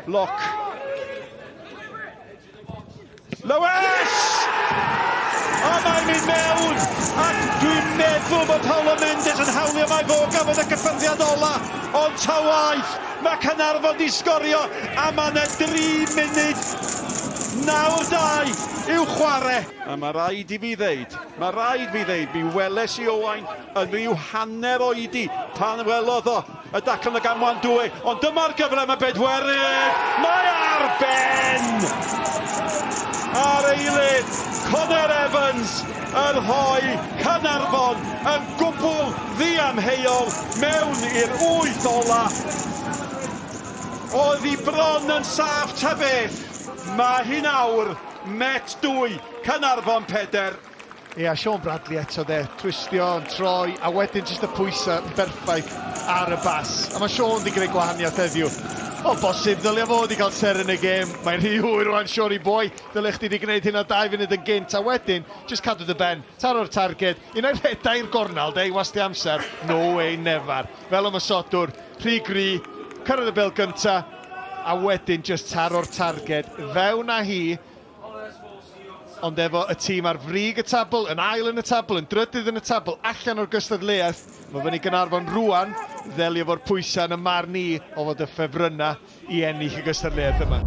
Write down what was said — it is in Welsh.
Lock. Lewis! A mae'n mynd mewn, ac dwi'n meddwl bod Paolo Mendes yn hawlio mae fo gafodd y cyffyrddiad ola, ond ta waith, mae Caernarfon di sgorio, a mae yna 3 munud 9-2 i'w chwarae. A mae rhaid i fi ddeud, mi weles i Owain yn rhyw hanner oedi pan welodd o y daclan y gamwan dwy, ond dyma'r gyfle mae Bedwerydd, mae ar ben! Ar eilydd, Connor Evans yn rhoi Caernarfon yn gwbl ddiamheuol mewn i'r 8 ola. Oedd hi bron yn saff ta beth. Mae hi nawr, met 2, Caernarfon 4. Ie, Sean Bradley eto de, twistio yn troi, a wedyn jyst y pwysau berffaith ar y bas. A mae Sean di greu gwahaniaeth heddiw. O bosib, ddylia fod i gael ser yn y gêm. Mae'n rhy hwyr rwan, Siori boi. Ddylia chdi di gwneud hynna 2 funud yn gynt. A wedyn, jyst cadw dy ben, taro'r targed. Un o'r redau'r gornal, de, i wasti amser. No way, never. Fel ymysodwr, rhy gri, cyrraedd y bel gynta. A wedyn, jyst taro'r targed. Fewn â hi. Ond efo y tîm ar frig y tabl, yn ail yn y tabl, yn drydydd yn y tabl, allan o'r gystadleuaeth. Mae fyny Caernarfon rwan, ddelio fo'r pwysau yn y marn i o fod y ffefrynnau i ennill y gystadleuaeth yma.